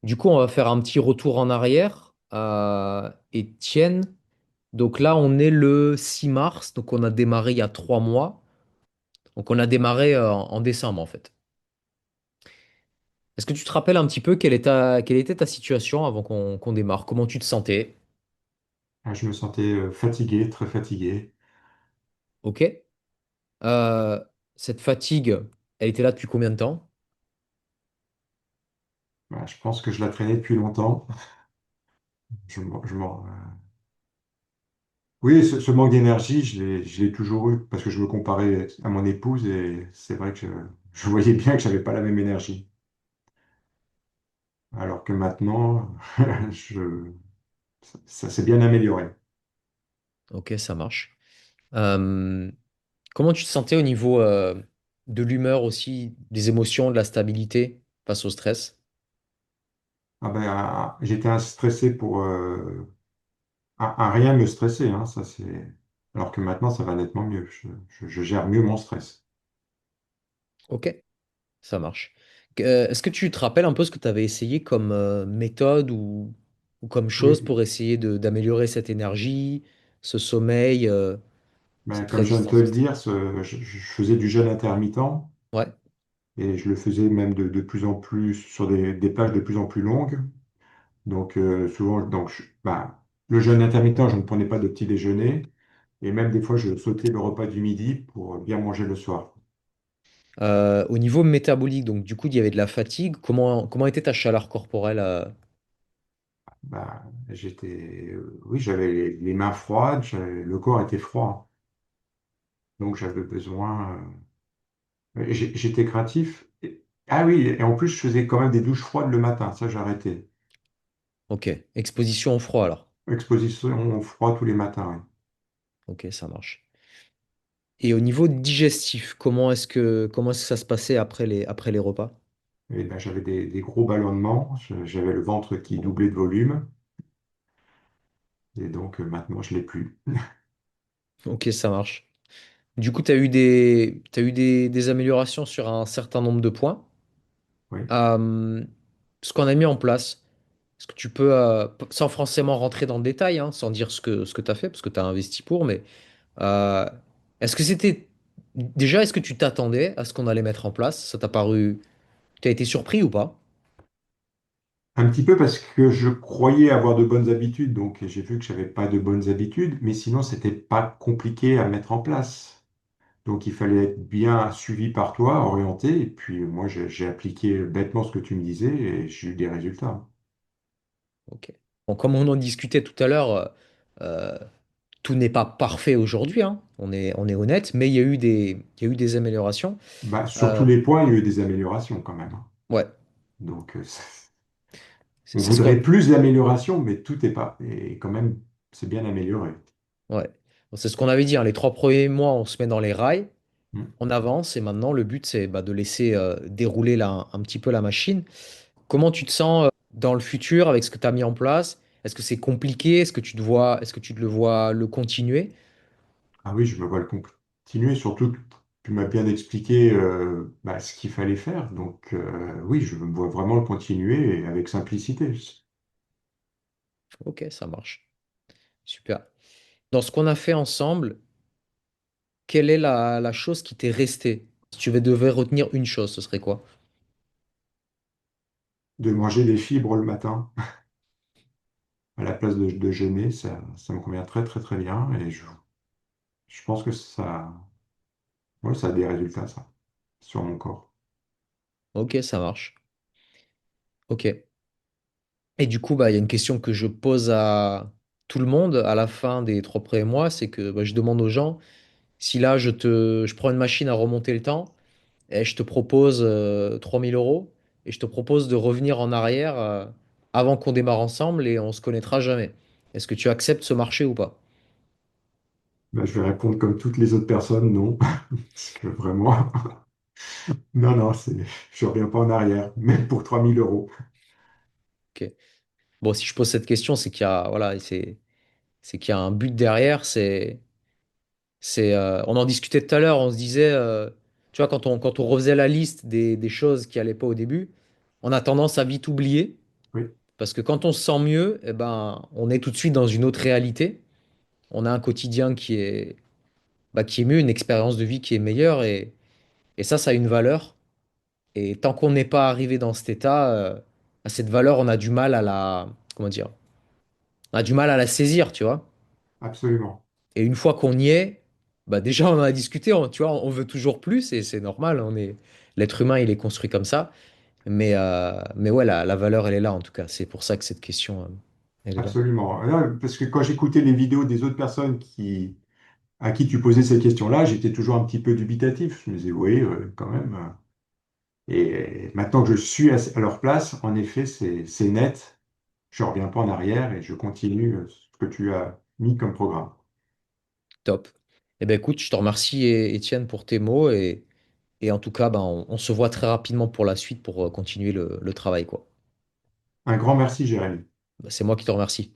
Du coup, on va faire un petit retour en arrière. Étienne, donc là, on est le 6 mars, donc on a démarré il y a 3 mois. Donc on a démarré en décembre en fait. Est-ce que tu te rappelles un petit peu quelle était ta situation avant qu'on démarre? Comment tu te sentais? Ah, je me sentais fatigué, très fatigué. Ok. Euh, cette fatigue, elle était là depuis combien de temps? Bah, je pense que je la traînais depuis longtemps. Oui, ce manque d'énergie, je l'ai toujours eu parce que je me comparais à mon épouse et c'est vrai que je voyais bien que j'avais pas la même énergie. Alors que maintenant, je, ça s'est bien amélioré. Ok, ça marche. Euh, comment tu te sentais au niveau de l'humeur aussi, des émotions, de la stabilité face au stress? Ah ben, j'étais stressé pour à rien me stresser, hein, ça c'est. Alors que maintenant, ça va nettement mieux. Je gère mieux mon stress. Ok. Ça marche. Est-ce que tu te rappelles un peu ce que tu avais essayé comme méthode ou comme chose Oui, pour essayer d'améliorer cette énergie, ce sommeil, ben, cette comme je viens de te résistance au le stress? dire, je faisais du jeûne intermittent. Ouais. Et je le faisais même de plus en plus sur des plages de plus en plus longues. Donc souvent, le jeûne intermittent, je ne prenais pas de petit déjeuner. Et même des fois, je sautais le repas du midi pour bien manger le soir. Au niveau métabolique, donc du coup, il y avait de la fatigue. Comment était ta chaleur corporelle? Oui, j'avais les mains froides, le corps était froid. Donc j'avais besoin. J'étais craintif. Ah oui, et en plus, je faisais quand même des douches froides le matin. Ça, j'ai arrêté. Ok. Exposition au froid alors. Exposition au froid tous les matins. Oui. Ok, ça marche. Et au niveau digestif, comment est-ce que ça se passait après les repas? Et ben, j'avais des gros ballonnements, j'avais le ventre qui doublait de volume, et donc maintenant je l'ai plus. Ok, ça marche. Du coup, t'as eu des améliorations sur un certain nombre de points. Oui. Euh, Ce qu'on a mis en place, est-ce que tu peux, sans forcément rentrer dans le détail, hein, sans dire ce que tu as fait, parce que tu as investi pour, mais euh, est-ce que c'était... Déjà, est-ce que tu t'attendais à ce qu'on allait mettre en place? Ça t'a paru... Tu as été surpris ou pas? Un petit peu parce que je croyais avoir de bonnes habitudes, donc j'ai vu que j'avais pas de bonnes habitudes, mais sinon c'était pas compliqué à mettre en place. Donc il fallait être bien suivi par toi, orienté, et puis moi j'ai appliqué bêtement ce que tu me disais et j'ai eu des résultats. Ok. Bon, comme on en discutait tout à l'heure, euh, tout n'est pas parfait aujourd'hui, hein, on est honnête, mais il y a eu des améliorations. Bah, sur tous Euh, les points, il y a eu des améliorations quand même, hein. ouais, Donc c'est on c'est ce qu'on... voudrait plus d'améliorations, mais tout est pas. Et quand même, c'est bien amélioré. Ouais. Bon, c'est ce qu'on avait dit, hein, les 3 premiers mois, on se met dans les rails, Hmm. on avance, et maintenant, le but, c'est de laisser dérouler un petit peu la machine. Comment tu te sens dans le futur avec ce que tu as mis en place? Est-ce que c'est compliqué? Est-ce que tu te le vois le continuer? Ah oui, je me vois le continuer, surtout que tu m'as bien expliqué ce qu'il fallait faire. Donc oui, je me vois vraiment le continuer et avec simplicité. Ok, ça marche. Super. Dans ce qu'on a fait ensemble, quelle est la chose qui t'est restée? Si tu devais retenir une chose, ce serait quoi? De manger des fibres le matin à la place de déjeuner, ça me convient très très très bien et je pense que ouais, ça a des résultats, ça, sur mon corps. Ok, ça marche. Ok. Et du coup, il y a une question que je pose à tout le monde à la fin des 3 premiers mois, c'est que je demande aux gens si là je prends une machine à remonter le temps et je te propose 3 000 € et je te propose de revenir en arrière avant qu'on démarre ensemble et on se connaîtra jamais. Est-ce que tu acceptes ce marché ou pas? Ben, je vais répondre comme toutes les autres personnes, non. Parce que vraiment, non, non, je reviens pas en arrière, même pour 3 000 euros. Ok. Bon, si je pose cette question, c'est qu'il y a voilà, c'est qu'il y a un but derrière. On en discutait tout à l'heure, on se disait, tu vois, quand on refaisait la liste des choses qui allaient pas au début, on a tendance à vite oublier. Oui, Parce que quand on se sent mieux, eh ben, on est tout de suite dans une autre réalité. On a un quotidien qui est mieux, une expérience de vie qui est meilleure. Et ça a une valeur. Et tant qu'on n'est pas arrivé dans cet état, à cette valeur, on a du mal à comment dire, on a du mal à la saisir, tu vois. absolument. Et une fois qu'on y est, bah déjà on en a discuté, tu vois, on veut toujours plus et c'est normal. L'être humain, il est construit comme ça. Mais ouais, la valeur, elle est là en tout cas. C'est pour ça que cette question, elle est là. Absolument. Là, parce que quand j'écoutais les vidéos des autres personnes à qui tu posais ces questions-là, j'étais toujours un petit peu dubitatif. Je me disais, oui, quand même. Et maintenant que je suis à leur place, en effet, c'est net. Je ne reviens pas en arrière et je continue ce que tu as mis comme programme. Top. Eh ben écoute, je te remercie, Étienne, pour tes mots et en tout cas, ben, on se voit très rapidement pour la suite pour continuer le travail, quoi. Un grand merci, Jérémy. Bah, c'est moi qui te remercie.